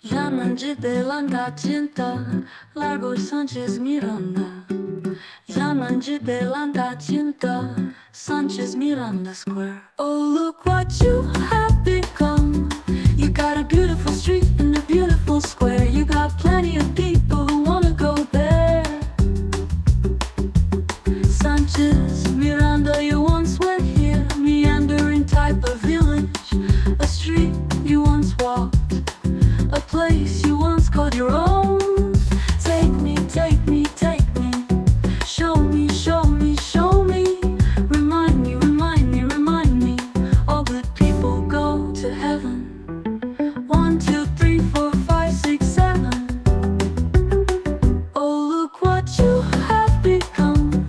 山治美兰打前地 Largo Sanches Miranda山治美兰打前地 Sanches Miranda Square. Oh, look what you have become. You got a beautiful street and a beautiful square. You got plenty of people who wanna go there. Sanches Miranda, you once went here. Meander in Taipa village, a street you once walked, a place you once called your own. Take me, take me, take me. Show me, show me, show me. Remind me, remind me, remind me. All good people go to heaven. 1, 2, 3, 4, 5, 6, 7. Oh, look what you have become.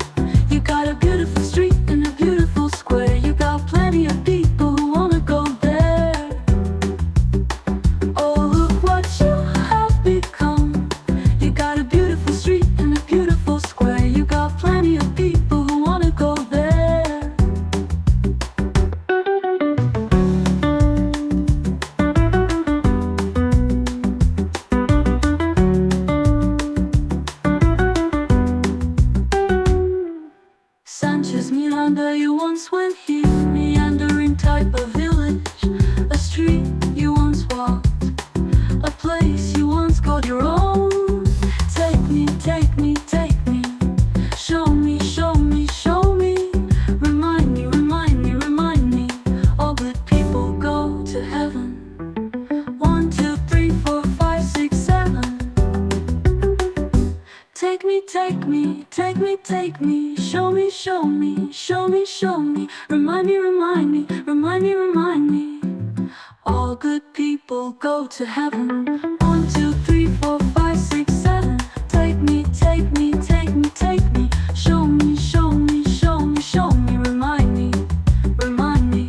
You got a beautiful street and a beautiful square. You got plenty of people who wanna go there. Oh, look what you have become. You got a beautiful street and a beautiful square. You got plenty of people who wanna go there. Sanches Miranda, you once went here. Meander in Taipa village, a street you once walked, a place you once called your own. Take me, take me, take me. Show me, show me, show me. Remind me, remind me, remind me. All good people go to heaven. 1, 2, 3, 4, 5, 6, 7. Take me, take me, take me, take me. Show me, show me, show me, show me. Remind me, remind me, remind me, remind me. All good people go to heaven. 1, 2, 3, 4, 5, 6, 7. Take me, take me, take me, take me. Show me, show me, show me, show me. Remind me, remind me.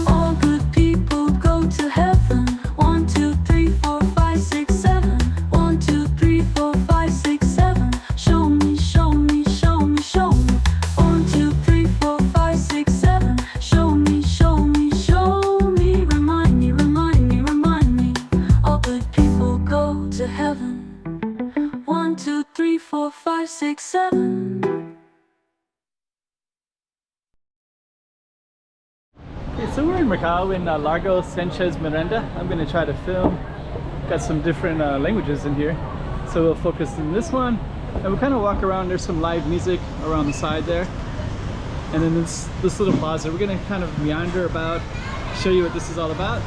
All good people go to heaven. 1, 2, 3, 4, 5, 6, 7. 1, 2, 3, 4, 5, 6, 7. Show me, show me, show me, show me. 1, 2, 3, 4, 5, 6, 7. Show me, show me, show me. Remind me, remind me, remind me. All good people go to heaven. 1, 2, 3, 4, 5, 6, 7. Okay, so we're in Macau in Largo, Sanches, Miranda. I'm going to try to film. Got some different languages in here. So we'll focus on this one. And we'll kind of walk around. There's some live music around the side there. And then this little plaza. We're going to kind of meander about, show you what this is all about.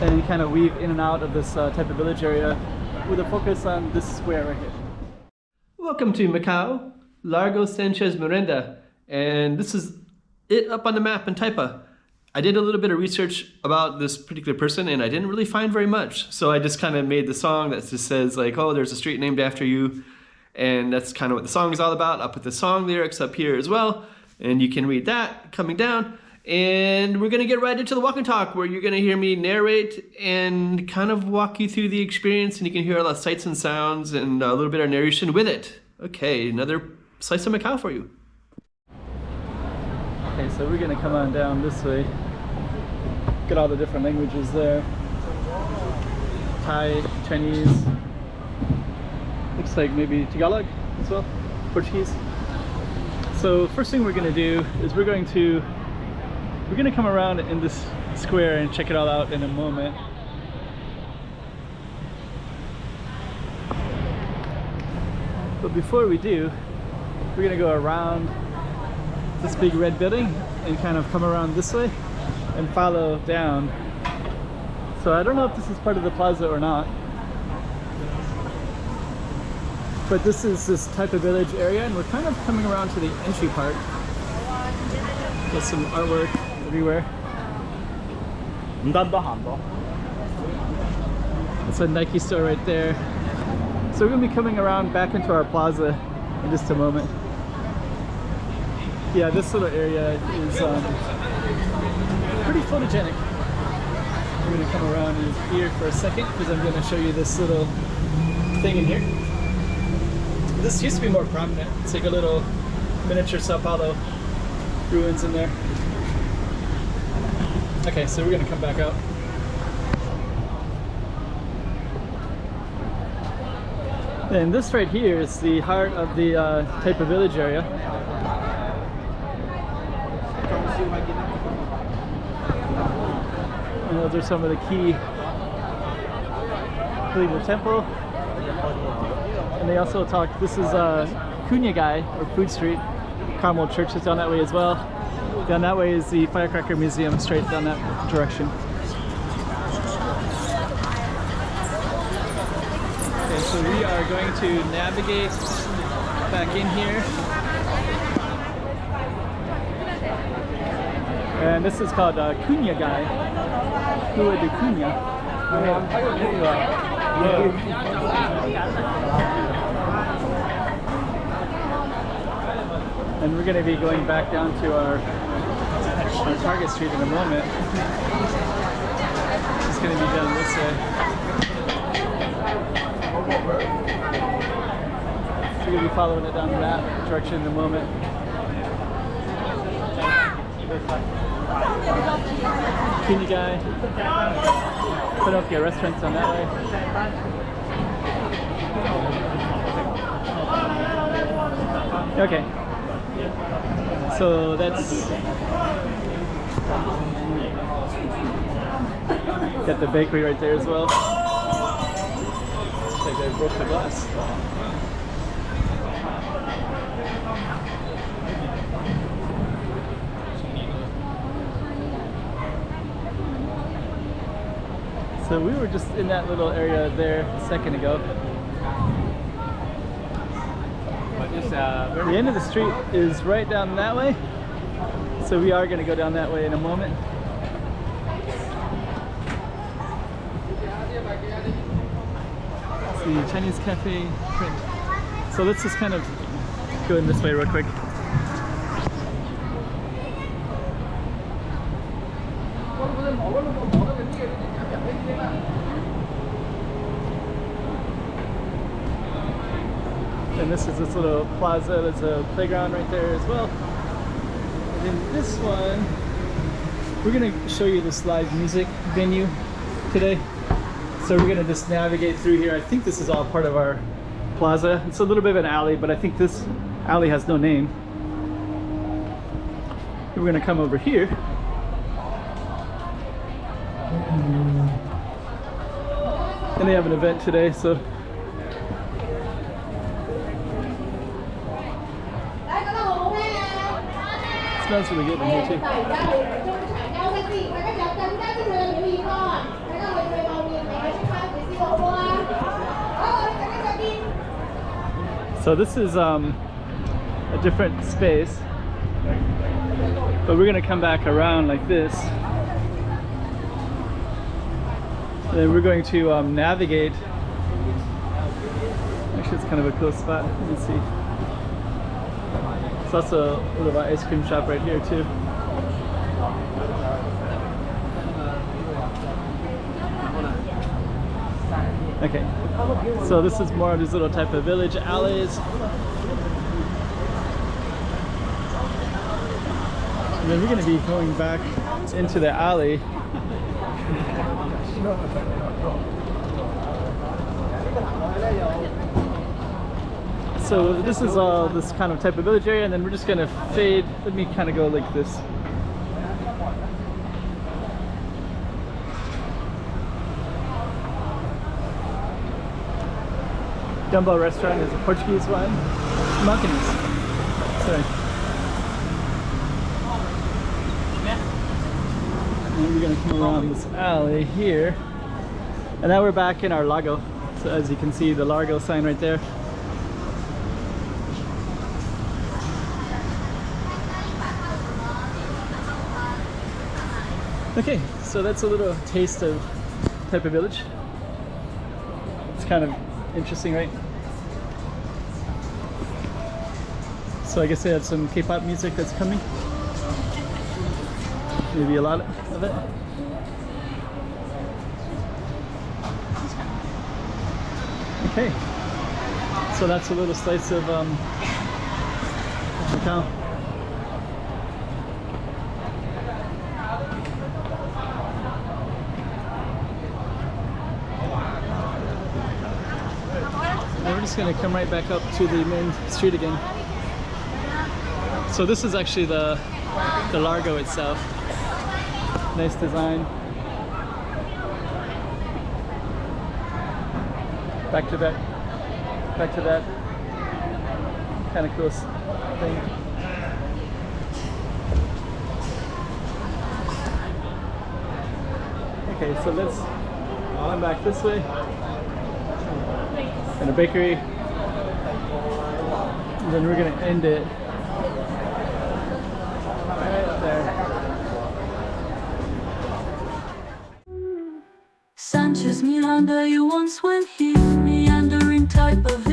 And kind of weave in and out of this type of village area with a focus on this square right here. Welcome to Macau, Largo, Sanches, Miranda. And this is it up on the map in Taipa. I did a little bit of research about this particular person and I didn't really find very much. So I just kind of made the song that just says like, oh, there's a street named after you. And that's kind of what the song is all about. I'll put the song lyrics up here as well. And you can read that coming down. And we're gonna get right into the walk and talk where you're gonna hear me narrate and kind of walk you through the experience and you can hear all the sights and sounds and a little bit of narration with it. Okay, another slice of Macau for you. Okay, so we're gonna come on down this way. Get all the different languages there. Thai, Chinese. Looks like maybe Tagalog as well, Portuguese. So first thing we're gonna do is we're gonna come around in this square and check it all out in a moment. But before we do, we're gonna go around this big red building and kind of come around this way and follow down. So I don't know if this is part of the plaza or not, but this is this type of village area and we're kind of coming around to the entry part. There's some artwork everywhere. It's a Nike store right there. So we're gonna be coming around back into our plaza in just a moment. Yeah, this little area is pretty photogenic. We're gonna come around in here for a second because I'm gonna show you this little thing in here. This used to be more prominent. It's like a little miniature Sao Paulo ruins in there. Okay, so we're gonna come back out. And this right here is the heart of the Taipa village area. And those are some of the key. I believe the temple. And they also talk, this is Kunyagai, or Food Street. Carmel Church is down that way as well. Down that way is the Firecracker Museum, straight down that direction. Okay, so we are going to navigate back in here. And this is called Kunyagai. Kua de Kunya. And we're going to be going back down to our Target Street in a moment. It's going to be down this way. So we're going to be following it down that direction in a moment. Kunyagai. Pinocchio restaurants on that way. Okay. So that's got the bakery right there as well. Looks like they broke the glass. So we were just in that little area there a second ago. The end of the street is right down that way. So we are going to go down that way in a moment. Let's see, Chinese cafe print. So let's just kind of go in this way real quick. And this is this little plaza. There's a playground right there as well. And then this one, we're gonna show you this live music venue today. So we're gonna just navigate through here. I think this is all part of our plaza. It's a little bit of an alley, but I think this alley has no name. We're gonna come over here. And they have an event today, so smells really good in here too. So this is a different space, but we're gonna come back around like this. And then we're going to navigate. Actually, it's kind of a cool spot. Let me see. It's also a little ice cream shop right here too. Okay, so this is more of these little type of village alleys. And then we're going to be going back into the alley. So this is this kind of type of village area, and then we're just gonna fade. Let me kind of go like this. Dumbbell Restaurant is a Portuguese one. Máquinas. Sorry. And we're gonna come around this alley here, and now we're back in our Largo. So as you can see, the Largo sign right there. Okay, so that's a little taste of Taipa Village. It's kind of interesting, right? So I guess they have some K-pop music that's coming. Maybe a lot of it. Okay, so that's a little slice of Macau. just gonna come right back up to the main street again. So this is actually the Largo itself. Nice design. Back to that kind of cool thing. Okay, so let's come back this way. And a bakery. And then we're gonna end it right there. Sanches, Miranda, you once went here, meandering Taipa.